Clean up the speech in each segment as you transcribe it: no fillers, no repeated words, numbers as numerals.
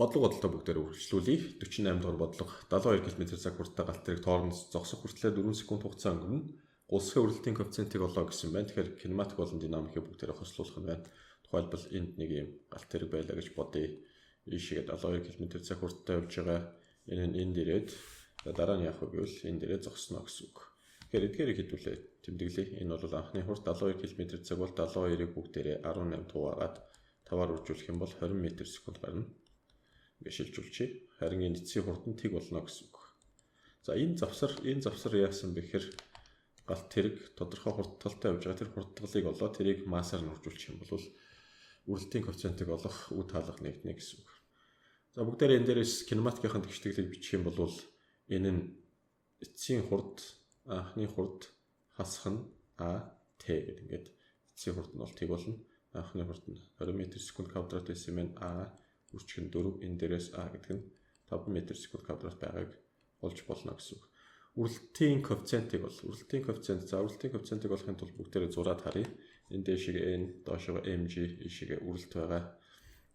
Бодлого бодолтой бүгдээр үргэлжлүүлье. 48 дугаар бодлого 72 км/цаг хүртэл галт тэрэг тооронд зогсох хүртлээр 4 секунд хугацаа өнгөрнө. Улсхийн үргэлтийн коэффициентийг олоо гэсэн байна. Тэгэхээр кинематик болон динамикийг бүгдээр хослуулах нь байна. Тухайлбал энд нэг юм галт тэрэг байлаа гэж бодъё. Ийшээгээ 72 км/цаг хүртэл явж байгаа. Энд ирээд дараа нь яах вэ гэвэл энд ирээд зогсноо гэсэн үг. Тэгэхээр эдгээрийг хэдүүлээ тэмдэглэе. Энэ бол анхны хурд 72 км/цаг бол 72-ыг бүгдээрээ 18 туугаад 5-аар үржүүлэх юм бол 20 м/сек гарна. Ингээ шилжүүлчихье. Харин энэ эцсийн хурд нь тэг болно гэсэн үг. За энэ завсар яасан бэ гэхээр галт тэрэг тодорхой хурдталтай явж байгаа. Тэр хурдталыг олоо тэрийг массаар нь үржүүлчих юм бол үргэлтийн коэффициентийг олох үе таалга нэгднэ гэсэн үг. За бүгдээрээ энэ дээрээс кинематикийн тэгштэглийг бичих юм бол энэ нь эцсийн хурд, анхны хурд хасах нь а т гэдэг ингээд эцсийн хурд нь бол тэг болно. Анхны хурд нь 20 м/сек квадрат байсан юм а үржих нь 4, энэ дээрээс а гэдэг нь 5 м/сек квадрат байгааг олж болно гэсэн үг. Үргэлтийн коэффициентийг бол үргэлтийн коэффициентийг олохын тулд бүгдээрээ зураад харъя. Энэ дэшигээ n, доошоо mg, ийшээгээ үргэлт байгаа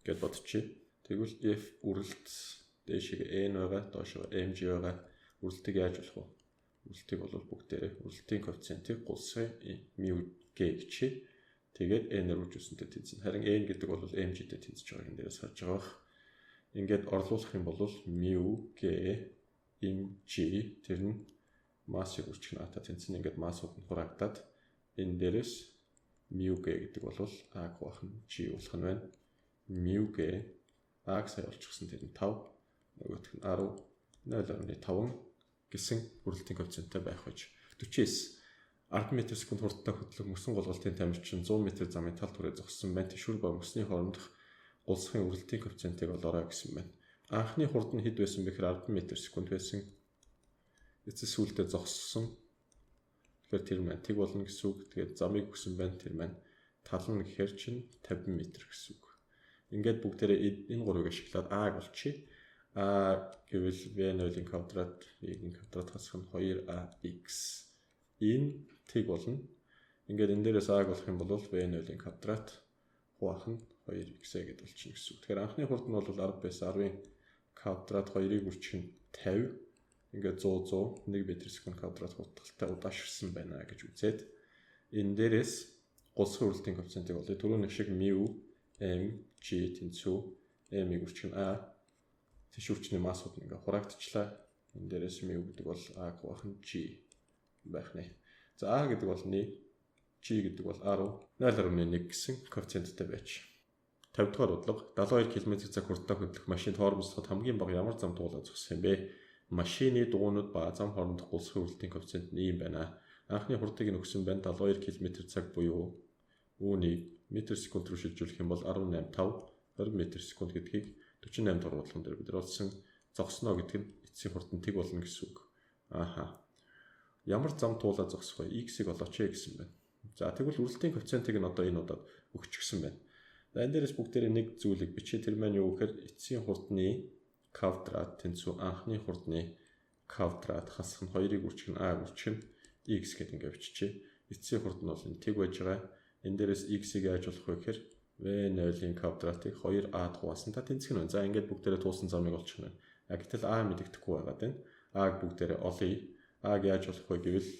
гэж бодчихъя. Тэгвэл f үргэлт дэшигээ n байгаа, доошоо mg байгаа. Үргэлтийг яаж болох вэ? Үргэлтийг бол бүгдээрээ үргэлтийн коэффициентийг гулсгын μg гэчихье. Тэгээд n-ээр үржүүлсэнтэй тэнцэнэ. Харин n гэдэг бол mg-тэй тэнцэж байгааг энэ дээрээс харж байгаа. Ингээд орлуулах юм бол μg mg тэр нь массыг үржих нь ата тэнцэн. Ингээд массууд нь хураагдаад энэ дээрээс μg гэдэг бол а гуах нь g болох нь байна. μg а-г сая олчихсан тэр нь 5, нөгөөх нь 10, 0.5 гэсэн үргэлтийн коэффициенттэй байх байж 49 10 м/сек хурдтай хөдлөх мөсөн голголтын тамирчин 100 м замын тал түрээ зогссон байна. Тэшүүр ба мөсний хоорондох гулсхын үргэлтийн коэффициентийг олоорой гэсэн байна. Анхны хурд нь хэд байсан бэ гэхээр 10 м/сек байсан. Эцэс сүүлдээ зогссон. Тэгэхээр тэр маань тэг болно гэсэн үг. Тэгээд замыг өгсөн байна тэр маань тал нь гэхээр чинь 50 м гэсэн үг. Ингээд бүгдээрээ энэ гурвыг ашиглаад а болчихъя. А гэвэл v0-ийн квадрат, v-ийн квадрат хасах нь 2ax. Энэ тэг болно. Ингээд энэ дээрээс а-г болох юм бол v0-ийн квадрат хуваах нь 2x гэдээ болчихно гэсэн үг. Тэгэхээр анхны хурд нь бол 10 байсан. 10-ийн квадрат 2-ыг үржих нь 50. Ингээд 100 1 м/сек квадрат хурдталтай удаашрсан байна гэж үзээд энэ дээрээс гулсхын үргэлтийн коэффициентийг олъё. Түрүүний шиг μ mg тэнцүү m-ийг үржих нь а тэшүүрчний массууд ингээ хураагдчихлаа. Энэ дээрээс μ гэдэг бол а гуах нь g байх нэ. За а гэдэг бол 1, g гэдэг бол 0.1 гэсэн коэффициенттэй байж. 50 дугаар бодлого 72 км/цаг хурдтай хөдлөх машин хоормослоход хамгийн бага ямар зам туулаад зогсох юм бэ? Машины дугуйнууд ба зам хоорондох гулсхын үргэлтийн коэффициент нь ийм байна. Анхны хурдыг нь өгсөн байна 72 км/цаг буюу үүнийг м/сек рүү шилжүүлэх юм бол 18.5 20 м/сек гэдгийг 48 дугаар бодлогон дээр бид олсон зогсноо гэдэг нь эцсийн хурд нь тэг болно гэсэн үг. Ааха. Ямар зам туулаад зогсох вэ? X-ийг олооч гэсэн байна. За тэгвэл үргэлтийн коэффициентийг нь одоо энэ удаад өгчихсөн байна. За энэ дээрээс бүгдээрээ нэг зүйлийг бичээ. Тэр маань юу гэхээр эцсийн хурдны квадрат тэнцүү анхны хурдны квадрат хасах нь 2-ыг үржих нь а үржих нь x гэдэг ингээд биччихье. Эцсийн хурд нь бол энэ тэг байж байгаа. Энэ дээрээс x-ийг яаж болох вэ гэхээр v0-ийн квадратыг 2a хуваасан та тэнцэх нь. За ингээд бүгдээрээ туусан замыг олчих нь. Гэтэл a мэдэгдэхгүй байгаад байна. a-г бүгдээрээ олъё. a-г яаж болох вэ гэвэл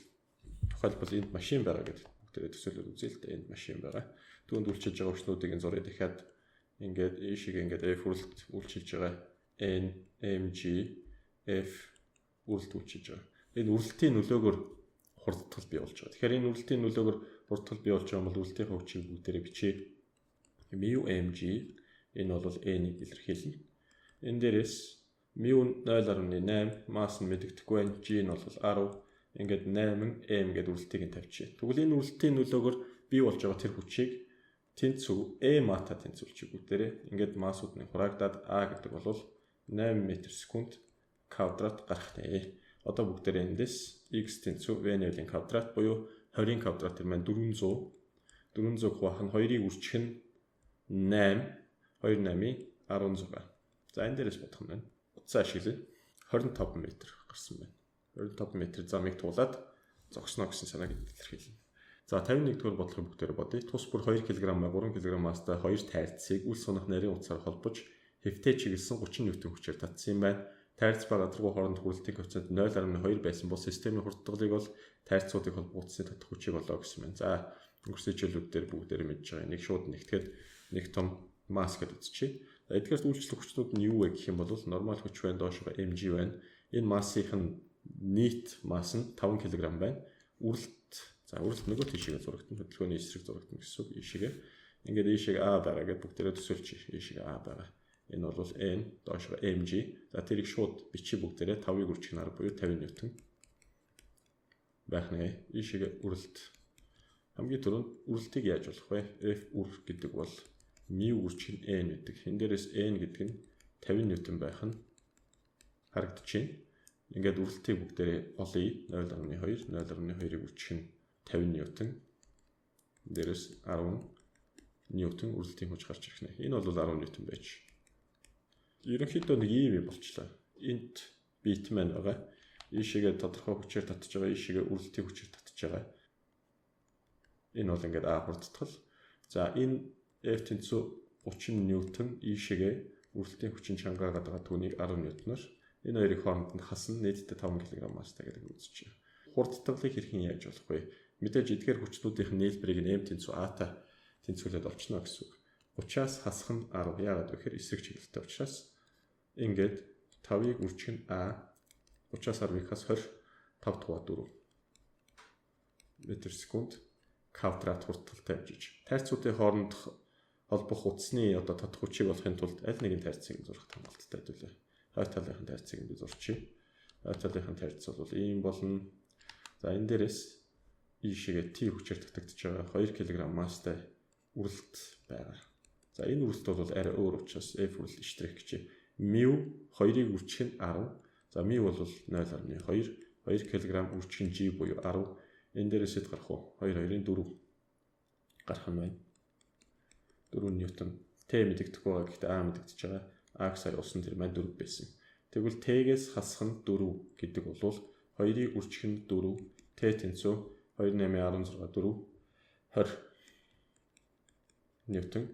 тухайлбал энд машин байгаа гэдэг бүгдээрээ төсөөлөд үзье л дээ. Энд машин байгаа. Түүнд үйлчилж байгаа өчнүүдийг зуръя дахиад ингээд ийшээ ингээд f үрэлт үйлчилж байгаа n mg f үрэлт үйлчилж байгаа. Энэ үрэлтийн нөлөөгөөр хурдтал бий болж байгаа. Тэгэхээр энэ үрэлтийн нөлөөгөөр хурдтал бий болж байгаа бол үрэлтийн хөвчийг бүгдээрээ бичье. μ mg энэ бол n-ийг илэрхийлнэ. Энэ дээрээс μ 0.8 масс нь мэдэгдэхгүй байна. g нь бол 10. Ингээд 8 m гэдэг үрэлтийг нь тавьчихъя. Тэгвэл энэ үрэлтийн нөлөөгөөр бий болж байгаа тэр хүчийг тэнцүү m-ата тэнцүүлчих бүгдээрээ. Ингээд массууд нь хураагдаад a гэдэг бол 8 м/сек квадрат гарах нэ. Одоо бүгдээрээ эндээс x тэнцүү v0-ийн квадрат буюу 20-ийн квадрат тэр маань 400 хуваах нь 2-ыг үржих нь 8 2 8-ийн 16. За энэ дээрээс бодох юм байна. Утсаа ашиглая. 25 м гарсан байна. 25 м замыг туулаад зогсноо гэсэн санааг илэрхийлнэ. За 51 дугаар бодлогын бүгдээр бодъё. Тус бүр 2 кг 3 кг масстай 2 тайрцыг үл сунах нарийн утсаар холбож хэвтээ чиглэсэн 30 ньютон хүчээр татсан юм байна. Тайрц ба гадаргуу хооронд хүрэлтийн коэффициент 0.2 байсан бол системийн хурдтгалыг бол тайрцуудыг холбогдсны татах хүчийг олоо гэсэн байна. За өнгөрсөн хичээлүүд дээр бүгдээр мэдж байгаа. Нэг шууд нэгтгэхэд нэг том масс гэдээ үзчихье. За эдгээр үйлчлэх хүчнүүд нь юу вэ гэх юм бол нормал хүч байна, доошоо mg байна. Энэ массийн нийт масс нь 5 кг байна. Үрэлт нөгөө тийшээ зурагтана, хөдөлгөөний эсрэг зурагтана гэсэн үг. Ийшээгээ ингээд ийшээ А байгаа гэдээ бүгдээрээ төсөөлчих. Ийшээ А байгаа. Энэ бол n доошоо mg. За тэрийг шууд бичиж бүгдээрээ 5-ыг үржих нар буюу 50 ньютон байх нэ. Ийшээ үрэлт. Хамгийн түрүүнд үрэлтийг яаж болох вэ? F үр гэдэг бол μ үржих нь n гэдэг. Энэ дээрээс n гэдэг нь 50 ньютон байх нь харагдчихэв. Ингээд үрэлтийг бүгдээрээ олъё. 0.2, 0.2-ыг үржих нь 50 ньютон. Дээрээс 10 ньютон үрэлтийн хүч гарч ирэх нэ. Энэ бол 10 ньютон байж. Ерөнхийдөө нэг ийм болчлаа. Энд бит маань байгаа. Ийшээгээ тодорхой хүчээр татж байгаа. Ийшээгээ үрэлтийн хүчээр татж байгаа. Энэ бол ингээд А хурдтгал. За энэ F тэнцүү 30 ньютон ийшээгээ үрэлтийн хүчин чангаагаад байгаа түүнийг 10 ньютоноор энэ хоёрын хооронд нь хасна нийтдээ 5 кг масстай гэдэг үзчихье. Хурдтгалыг хэрхэн яаж болох вэ? Мэдээж эдгээр хүчнүүдийн нийлбэрийг нь M тэнцүү А-тай тэнцвүүлээд олчихно гэсэн үг. 30-аас хасах нь 10. Яагаад вэ гэхээр эсрэг чиглэлтэй учраас ингээд 5-ыг үржих нь А 30-аас 10-аас 20 5/4 м/сек квадрат хурдталтай явж. Тайрцуудын хооронд холбох утасны татах хүчийг олохын тулд аль нэгэн тайрцыг зурах хангалттай байлаа. Хойд талынхын тайрцыг энд зурчих. Хойд талынхын тайрц бол ийм болно. За энэ дээрээс ийшээгээ T хүчээр татагдж байгаа 2 кг масстай үрэлт байгаа. За энэ үрэлт бол арай өөр учраас F үрэлт штрих гэж. μ 2-ыг үржих нь 10. За μ бол 0.2. 2 кг үржих нь G буюу 10. Энэ дээрээс хэд гарах вэ? 2-2-ын 4 гарах нь байна. 4 ньютон. Т мэдэгдэхгүй байгаа. Гэхдээ А мэдэгдэж байгаа. А-г сая усан тэр маань 4 байсан. Тэгвэл Т-гээс хасах нь 4 гэдэг бол 2-ыг үржих нь 4. Т тэнцүү 2 8 16 4 20 ньютон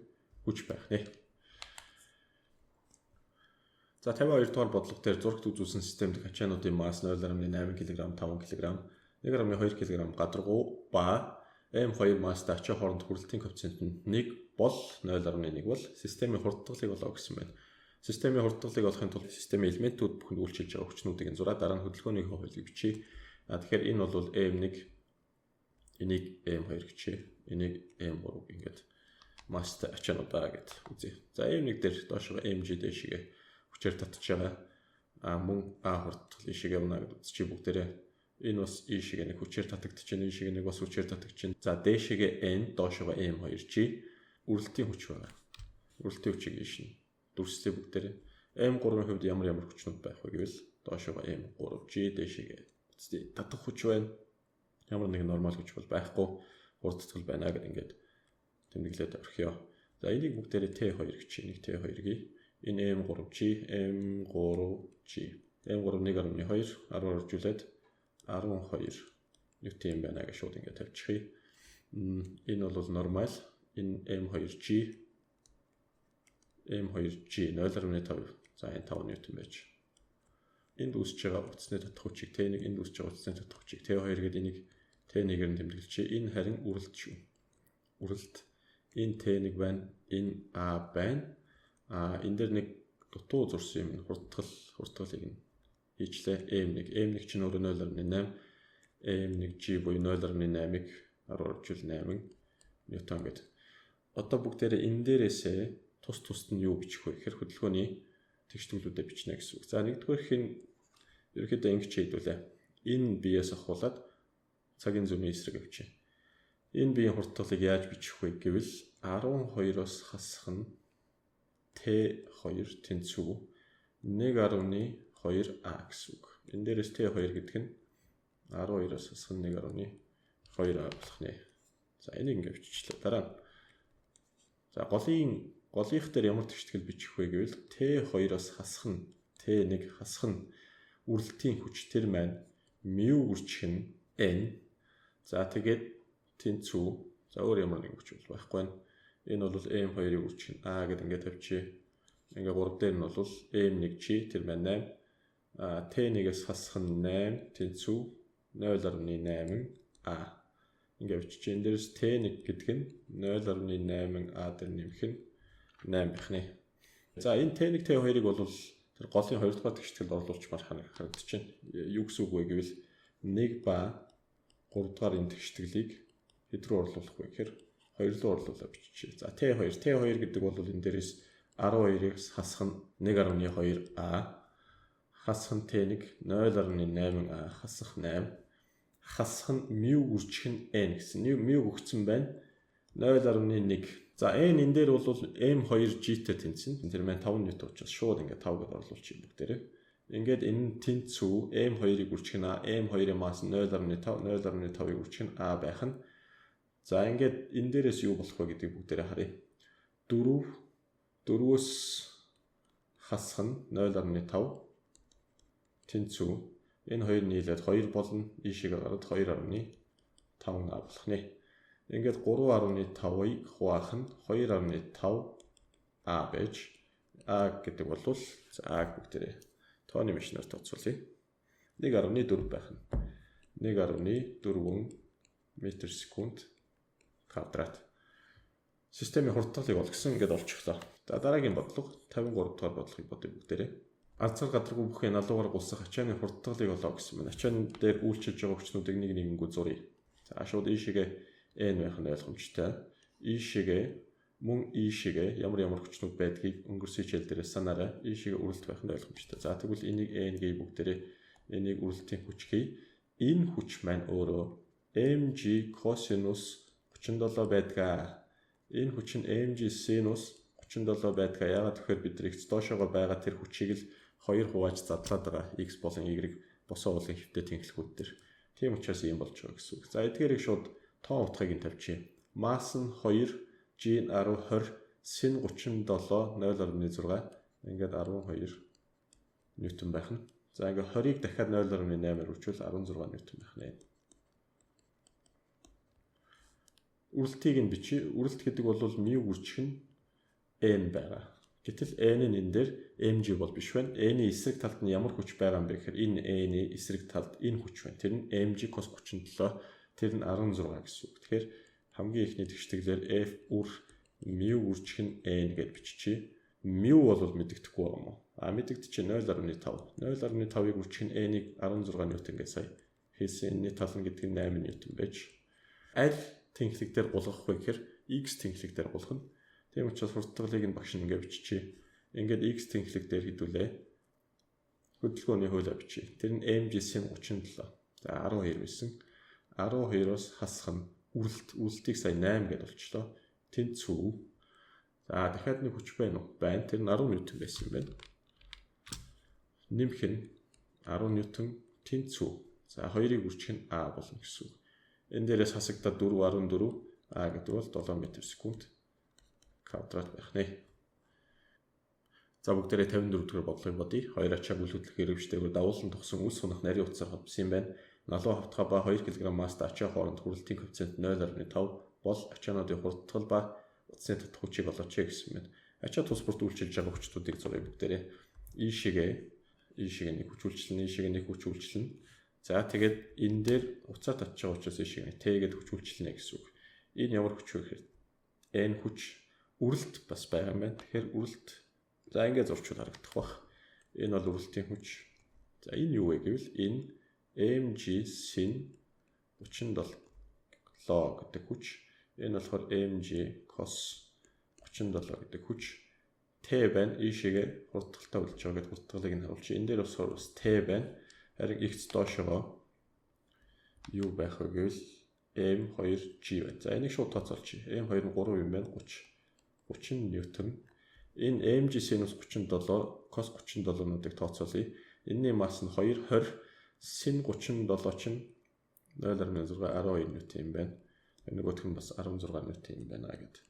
хүч байх нэ. За 52 дугаар бодлого дээр зурагт үзүүлсэн системд ачаануудын масс 0.8 кг, 5 кг, 1.2 кг гадаргуу ба M2 масстай ачаа хооронд хүрэлтийн коэффициент нь 1 бол 0.1 бол системийн хурдтгалыг олоо гэсэн байна. Системийн хурдтгалыг олохын тулд системийн элементүүд бүхэнд үйлчилж байгаа хүчнүүдийг зураа дараа нь хөдөлгөөний хуулийг бичиж. Тэгэхээр энэ бол M1, энийг M2 гэчээ, энийг M3 ингээд масстай ачаанууд байгаа гэдэг үзье. За M1 дээр доошоо mg дэшигээ хүчээр татж байгаа. Мөн А хурдтгал ишигээ унаа гэдэг үзчихье бүгдээрээ. Энэ бас ишигээ нэг хүчээр татагдаж байна, ишигээ нэг бас хүчээр татагдаж байна. За дэшигээ n доошоо M2g үрэлтийн хүч байгаа. Үрэлтийн хүчийг ишин дүрслээ бүгдээрээ. M3-ын хувьд ямар хүчнүүд байх вэ гэвэл доошоо M3g дэшигээ татах хүч байна. Ямар нэгэн нормал хүч бол байхгүй. Хурдтгал байна гэдэг ингээд тэмдэглээд орхиё. За энийг бүгдээрээ T2 гэж нэг T2-ийг энэ M3g M3 1.2 10 оржуулад 12 ньютон байна гэж шууд ингээд тавьчихъя. Энэ бол нормал. Энэ M2g 0.5. За энэ 5 ньютон байж. Энд үүсэж байгаа утасны татах хүчийг T1, энд үүсэж байгаа утасны татах хүчийг T2 гэдэг энийг T1-ээр нь тэмдэглэжээ. Энэ харин үрэлт шүү. Үрэлт. Энэ T1 байна. Энэ A байна. Энэ дээр нэг дутуу зурсан юм хурдтгалыг нь хийчлээ. M1 чинь өөрөө 0.8. M1g буюу 0.8-ыг 10 оржуул 8 ньютон гэдэг. Одоо бүгдээрээ энэ дээрээсээ тус нь юу бичих вэ гэхээр хөдөлгөөний тэгштүүлүүдэд бичнэ гэсэн үг. За нэгдүгээрх нь ерөөхдөө ингэж хийдүүлээ. Энэ биеэс ахуулаад цагийн зүүнийн эсрэг авчи. Энэ биеийн хурдтгалыг яаж бичих вэ гэвэл 12-оос хасах нь T2 тэнцүү 1.2a гэсэн үг. Энэ дээрээс T2 гэдэг нь 12-оос хасах нь 1.2a болох нэ. За энийг ингэ биччихлээ. Дараа. За голынх дээр ямар тэгштгэл бичих вэ гэвэл T2-оос хасах нь T1 хасах нь үрэлтийн хүч тэр маань μ үржих нь n. За тэгээд тэнцүү. За өөр ямар нэг хүч бол байхгүй байна. Энэ бол M2-ийг үржих нь A гэдэг ингээд тавьчих. Ингээ 3 дээр нь бол m1g тэр маань 8. T1-ээс хасах нь 8 тэнцүү 0.8 a. Ингээ бичиж энэ дээрс T1 гэдэг нь 0.8 a дээр нэмэх нь 8 байх нэ. За энэ T1 T2-ыг бол тэр голын 2 дугаар тэгшгэлд оруулуулчмаар харагдаж байна. Юу гэсэн үг вэ гэвэл 1 ба 3 дугаар энэ тэгшгэлийг хэд рүү оруулах вэ гэхээр 2 руу оруулуулаа биччихье. За T2 гэдэг бол энэ дээрээс 12-ыг хасах нь 1.2 a, хасах нь T1 0.8 a, хасах 8, хасах нь μ үржих нь n гэсэн. μ өгсөн байна 0.1. За n энэ дээр бол m2g-тэй тэнцэн. Тэр маань 5 ньютон учраас шууд ингээд 5 гэдээ оруулчих юм бүгдээрээ. Ингээд энэ тэнцүү m2-ыг үржих нь a, m2-ийн масс 0.5-ыг үржих нь a байх нь. За ингээд энэ дээрээс юу болох вэ гэдгийг бүгдээрээ харъя. 4-өөс хасах нь 0.5 тэнцүү. Энэ хоёр нийлээд 2 болно. Ийшээ гараад 2.5 а болох нэ. Ингээд 3.5-ыг хуваах нь 2.5 a байж a гэдэг бол за бүгдээрээ тооны машинаар тооцоолъё. 1.4 байх нь 1.4 метр секунд квадрат. Системийн хурдтгалыг олгосон ингээд олчихлоо. За дараагийн бодлого 53 дугаар бодлогыг бодъё бүгдээрээ. Арцар гадаргүй бүхий налуугаар гулсах ачааны хурдтгалыг олоо гэсэн байна. Ачаан дээр үйлчилж байгаа хүчнүүдийг нэг нэгэнгүү зуръя. За шууд ийшээгээ n байх нь ойлгомжтой. Ийшээгээ мөн ийшээгээ ямар хүчнүүд байдгийг өнгөрсөн хичээл дээрээ санаарай. Ийшээгээ үрэлт байх нь ойлгомжтой. За тэгвэл энийг n гээ бүгдээрээ энийг үрэлтийн хүч гээ. Энэ хүч маань өөрөө mg косинус 37 байдгаа. Энэ хүч нь mg синус 37 байдгаа. Яагаад тэгэхээр бид нар x доошоогоо байгаа тэр хүчийг л 2 хувааж задлаад байгаа. X болон y босоо уулын хэвтэй тэнхлэгүүд дээр. Тийм учраас ийм болж байгаа гэсэн үг. За эдгээрийг шууд тоон утгыг нь тавьчихъя. Масс нь 2, g нь 10, 20, sin 37 0.6. Ингээд 12 ньютон байх нь. За ингээд 20-ыг дахиад 0.8-аар үржүүл 16 ньютон байх нэ. Үрэлтийг нь бичиж, үрэлт гэдэг бол μ үржих нь n байгаа. Гэтэл n нь энэ дээр mg бол биш байна. n-ийн эсрэг талд нь ямар хүч байгаа юм бэ гэхээр энэ n-ийн эсрэг талд энэ хүч байна. Тэр нь mg cos 37, тэр нь 16 гэсэн үг. Тэгэхээр хамгийн ихний тэгштэглээр f үр μ үржих нь n гэж биччихье. μ бол мэдэгдэхгүй байгаа юм уу? Мэдэгдэж 0.5. 0.5-ыг үржих нь n-ийг 16 ньютон гэж сая хэлсэн. Энэний тал нь гэдэг нь 8 ньютон байж. Аль тэнхлэг дээр гулгах вэ гэхээр x тэнхлэг дээр гулгах нь. Тийм учраас хурдтгалыг нь багш ингээд биччихье. Ингээд x тэнхлэг дээр хэдүүлээ. Хөдөлгөөний хуулиа бичье. Тэр нь mg sin 37. За 12 байсан. 12-оос хасах нь үрэлтийг сая 8 гэж болчлоо. Тэнцүү. За дахиад нэг хүч байна уу? Байна. Тэр нь 10 ньютон байсан юм байна. Нэмэх нь 10 ньютон тэнцүү. За 2-ыг үржих нь a болно гэсэн үг. Энэ дээрээс хасагдаад 4 14 a гэдэг бол 7 м/сек квадрат байх нэ. За бүгдээрээ 54 дугаар бодлогыг бодъё. Хоёр ачааг үл хөдлөх хэрэгжтэйгээр дагуулсан тогсон үс сунах нарийн утсаар холбосон юм байна. Налуу хавтгай ба 2 кг масста ачаа хооронд хүрэлтийн коэффициент 0.5 бол ачаануудын хурдтгал ба утасны татах хүчийг олооч гэсэн байна. Ачаа тус бүрт үйлчилж байгаа хүчнүүдийг зуръя бүгдээрээ. Ийшээгээ нэг хүч үйлчлэн, ийшээгээ нэг хүч үйлчлэн. За тэгээд энэ дээр уцаа татж байгаа учраас ийшээгээ T гэдэг хүч үйлчлэнэ гэсэн үг. Энэ ямар хүч вэ гэхээр n хүч үрэлт бас байгаа юм байна. Тэгэхээр үрэлт за ингээд зурчул харагдах бах. Энэ бол үрэлтийн хүч. За энэ юу вэ гэвэл энэ mg sin 37 гэдэг хүч. Энэ болохоор mg cos 37 гэдэг хүч. T байна. Ийшээгээ хурдтгалтай болж байгаа гэдэг хурдтгалыг нь харуулчих. Энэ дээр бас T байна. Харин x доошоо юу байх вэ гэвэл m2g байна. За энийг шууд тооцоолчих. m2 нь 3 юм байна. 30 ньютон. Энэ mg sinus 37 cos 37-нуудыг тооцоолъё. Энэний масс нь 2 20 sin 37 чинь 0.6 12 ньютон юм байна. Нөгөөх нь бас 16 ньютон юм байна гэдэг.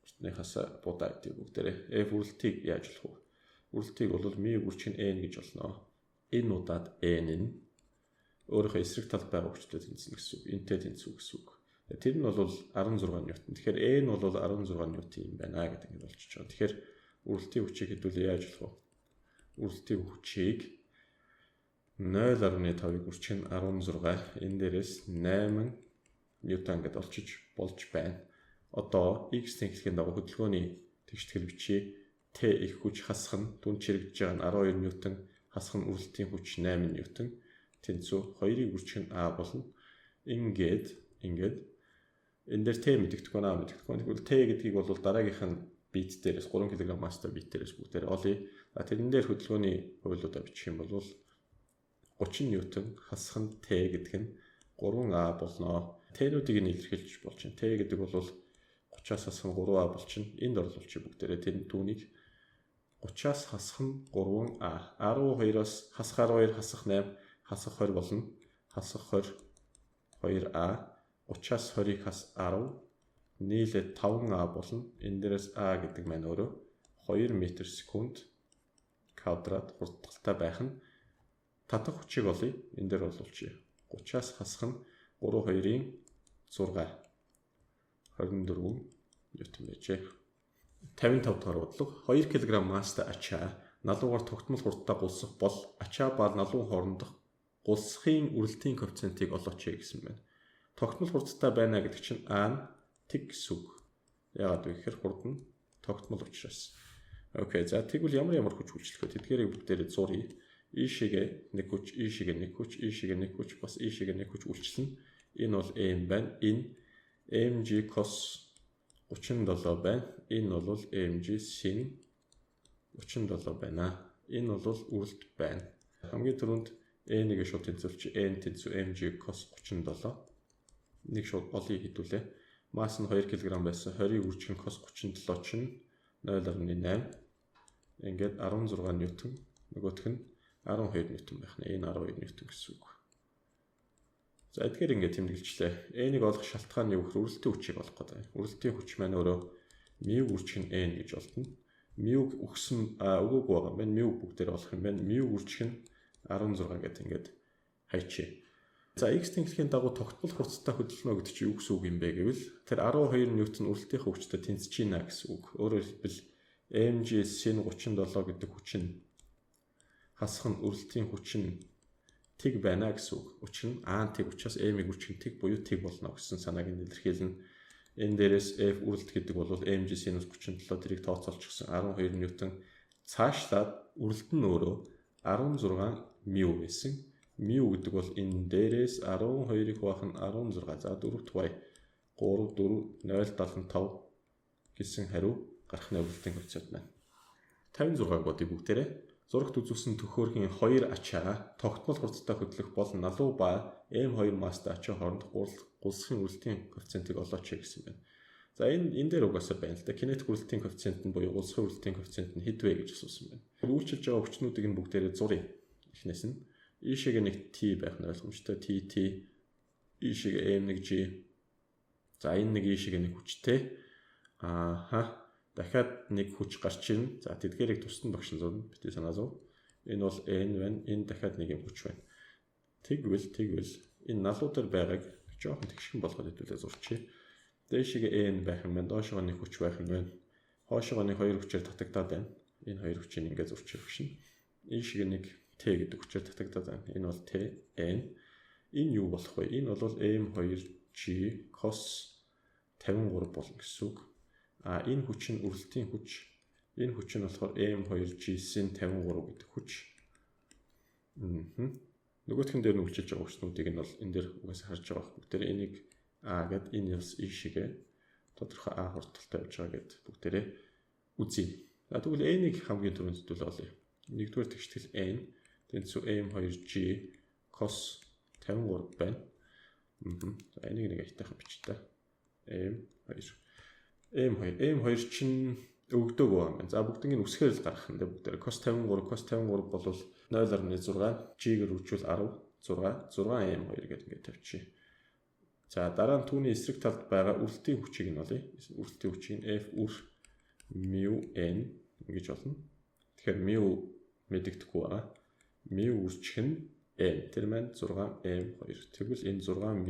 Уртныхаас будаа гэдэг бүгдээрээ f үрэлтийг яаж болох вэ? Үрэлтийг бол μ үржих нь n гэж болно. Энэ удаад n нь өөрийнхөө эсрэг талд байгаа хүчтэй тэнцэнэ гэсэн үг. Энтэй тэнцүү гэсэн үг. Тэр нь бол 16 ньютон. Тэгэхээр n бол 16 ньютон юм байна гэдэг ингэ болчихж байгаа. Тэгэхээр Үрэлтийн хүчийг хэдүүлээ яаж болох вэ? Үрэлтийн хүчийг 0.5-ыг үржих нь 16. Энэ дээрээс 8 ньютон гэдээ олчиж болж байна. Одоо x-ийн хэлхийн дагуу хөдөлгөөний тэгштгэл бичиж T их хүч хасах нь түн чирэгдэж байгаа нь 12 ньютон, хасах нь үрэлтийн хүч 8 ньютон. Тэнцүү 2-ыг үржих нь A болно. Ингээд энэ дээр T мэдэгдэхгүй A мэдэгдэхгүй. Тэгвэл T гэдгийг бол дараагийнх нь бит дээрээс 3 кг масстай бит дээрээс бүгдээр олъё. Тэрэн дээр хөдөлгөөний хуйлуудаа бичих юм бол 30 ньютон хасах нь T гэдэг нь 3A болно. T-нүүдийг нь илэрхийлж болж байна. T гэдэг бол 30-аас хасах нь 3A болчихно. Энд оруулчих бүгдээрээ тэр түүнийг 30-аас хасах нь 3A. 12-оос хасах 12 хасах 8 хасах 20 болно. Хасах 20 2A. 30-аас 20-ыг хас 10 нийлээд 5A болно. Энэ дээрээс A гэдэг маань өөрөө 2 м/сек квадрат хурдтай байх нь татах хүчийг олъё. Энэ дээр оруулчих. 30-аас хасах нь 3 2-ын 6 24 ньютон байжээ. 55 дахь бодлого 2 кг масстай ачаа налуугаар тогтмол хурдтай гулсах бол ачаа ба налуу хоорондох гулсахын үрэлтийн коэффициентийг олооч гэсэн байна. Тогтмол хурдтай байна гэдэг чинь А нь тэг гэсэн үг. Яагаад вэ гэхээр хурд нь тогтмол учраас. Окей, за тэгвэл ямар хүч үйлчлэх вэ? Тэдгээрийг бүгдээрээ зуръя. И шигээ 1 хүч, И шигээ 1 хүч, И шигээ 1 хүч, бас И шигээ 1 хүч үйлчлэнэ. Энэ бол m байна. Энэ mg cos 37 байна. Энэ бол mg sin 37 байна. Энэ бол үрэлт байна. Хамгийн түрүүнд n-ийг шууд тэнцвэрч n тэнцүү mg cos 37 нэг шууд олъё хэдүүлээ. Масс нь 2 кг байсан. 20-ыг үржих нь cos 37 чинь 0.8. Ингээд 16 ньютон. Нөгөөх нь 12 ньютон байх нь. Энэ 12 ньютон гэсэн үг. За эдгээр ингээд тэмдэглэжлээ. N-ийг олох шалтгаан нь юу гэхээр үрэлтийн хүчийг олох гэдэг. Үрэлтийн хүч маань өөрөө μ үржих нь n гэж олдно. Μ-г өгсөн өгөөгүй байгаа юм байна. Μ бүгдээр олох юм байна. Μ үржих нь 16 гэдэг ингээд хайчээ. За x-ийн хэлхийн дагуу тогтмол хурцтай хөдөлгөнө гэдэг чинь юу гэсэн үг юм бэ гэвэл тэр 12 ньютон үрэлтийн хүчтэй тэнцэж байна гэсэн үг. Өөрөөр хэлбэл mg sin 37 гэдэг хүч нь хасах нь үрэлтийн хүч нь тэг байна гэсэн үг. Учир нь А тэг учраас m-ийг үржих нь тэг буюу тэг болно гэсэн санааг илэрхийлнэ. Энэ дээрээс F үрэлт гэдэг бол mg sin 37 тэрийг тооцоолчихсон 12 ньютон. Цаашлаад үрэлт нь өөрөө 16 μ байсан. μ гэдэг бол энэ дээрээс 12-ыг хуваах нь 16. За 4-т y 3.075 гэсэн хариу гарах нь үрэлтийн коэффициент байна. 56 бодъё бүгдээрээ. Зурагт үзүүлсэн төхөөргийн 2 ачаа тогтмол хурцтай хөдлөх бол налуу ба m2 масстай ачаа хоорондох гулсахын үрэлтийн коэффициентийг олооч гэсэн байна. За энэ дээр угаасаа байна л да. Кинетик үрэлтийн коэффициент нь буюу гулсахын үрэлтийн коэффициент нь хэд вэ гэж асуусан байна. Үйлчилж байгаа хүчнүүдийг нь бүгдээрээ зуръя. Эхнээс нь E шиг нэг T байх нь ойлгомжтой. T E шиг M1G. За энэ нэг E шиг нэг хүчтэй. Дахиад нэг хүч гарч ирнэ. За тэдгээрийг тусдан багш зурна. Битээ санаа зов. Энэ бол N байна. Энэ дахиад нэг юм хүч байна. Тэгвэл энэ налуу дээр байгааг жоохон тэгшин болгоод хэдүүлээ зурчих. Дээшige N байх юм байна. Доошоо нэг хүч байх юм байна. Хоошоо нэг хоёр хүчээр татагдаад байна. Энэ хоёр хүчийг ингээд зурчих багш. E шиг нэг T гэдэг хүчээр татагдаад байна. Энэ бол T N. Энэ юу болох вэ? Энэ бол M2G cos 53 болно гэсэн үг. Энэ хүч нь үрэлтийн хүч. Энэ хүч нь болохоор M2G sin 53 гэдэг хүч. Нөгөөх нь дээр нь үлчилж байгаа хүчнүүдийг нь бол энэ дээр угаасаа харж байгаа хэрэг. Бүгдээрээ энийг A гэд энэ бас E шигээ тодорхой A хурдталтай явж байгаа гэд бүгдээрээ үзье. За тэгвэл N-ийг хамгийн түрүүнд зөвлөө олъё. Нэгдүгээр тэгштэл N тэнцүү M2G cos 53 байна. За энийг нэг айтайхан бичтээ. M2 чинь өгдөг байгаа юм. За бүгднийг нь үсгээр л гаргах юм даа бүгдээр. Cos 53 бол 0.6 G-гээр үржүүл 10 6 M2 гэдэг ингээд тавьчих. За дараа нь түүний эсрэг талд байгаа үрэлтийн хүчийг нь олъё. Үрэлтийн хүчийг нь F үр μ n гэж болно. Тэгэхээр μ мэдэгдэхгүй байгаа. μ үржих нь n. Тэр маань 6 m2. Тэгвэл энэ 6 μ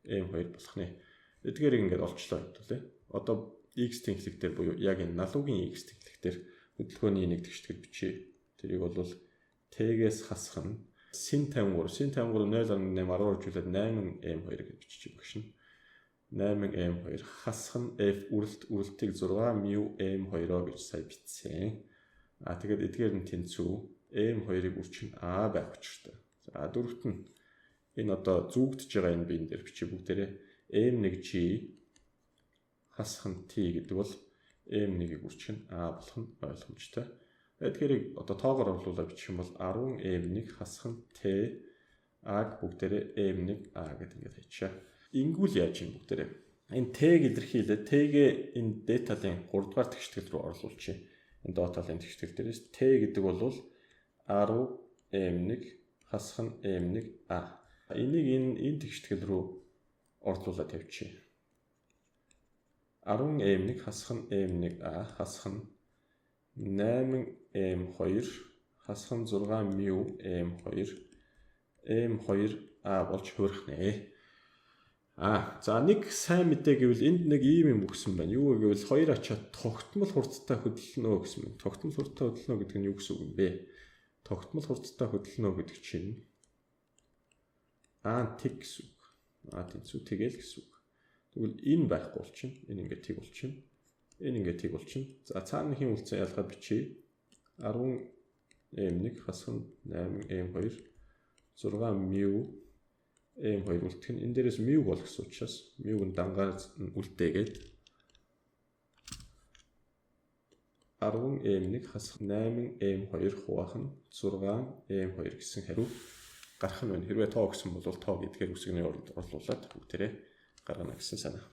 m2 болох нэ. Эдгээрийг ингээд олчлоо хэвлээ. Одоо x тэнхлэг дээр буюу яг энэ налуугийн x тэнхлэг дээр хөдөлгөөний нэг тэгштгэл бичье. Тэрийг бол t-гээс хасах нь sin 53 0.8 12-жуулаад 8m2 гэж бичиж өгшин. 8m2 хасах нь f үрэлтийг 6 μ m2 гэж сая бичсэн. Тэгээд эдгээр нь тэнцүү m2-ыг үрчин a байх учиртай. За дөрөвт нь энэ одоо зүгдж байгаа энэ биен дээр бичиж бүгдээрээ m1g хасах нь t гэдэг бол m1-ийг үрчин a болох нь ойлгомжтой. Тэгэхээр одоо тоогоор оруулаад бичих юм бол 10m1 хасах нь t a-г бүгдээрээ m1 a гэдэг ингээд хийчихэ. Ингүүл яаж юм бүгдээрээ энэ t-г илэрхийлээ. t-гээ энэ даталийн 3 дугаар тэгштгэл рүү оруулчихъя. Энэ даталийн тэгштгэл дээрээс t гэдэг бол 10m1 хасах нь m1 a. Энийг энэ тэгштгэл рүү орлуулад тавьчихъя. 10m1 хасах нь m1 a хасах нь 8m2 хасах нь 6 μ m2 a болж хуурах нэ. За нэг сайн мэдээ гэвэл энд нэг ийм юм өгсөн байна. Юу гэвэл хоёр ачаа тогтмол хурдтай хөдөлнө гэсэн юм. Тогтмол хурдтай хөдөлнө гэдэг нь юу гэсэн үг юм бэ? Тогтмол хурдтай хөдөлнө гэдэг чинь тиг гэсэн үг. Тэнцүү тэгэл гэсэн үг. Тэгвэл энэ байхгүй болчихно. Энэ ингээд тиг болчихно. Энэ ингээд тиг болчихно. За цааныхын үлцэн ялгаад бичье. 10m1 хасах нь 8m2 6 μ m2 үлдэх нь энэ дээрээс μ болох гэсэн учраас μ-г нь дангаар үлдээгээд 10m1 хасах 8m2 хуваах нь 6m2 гэсэн хариу гарах нь байна. Хэрвээ тоо гэсэн бол тоо гэдгээр үсгний урд орлуулад бүгдээрээ гаргана гэсэн санаа.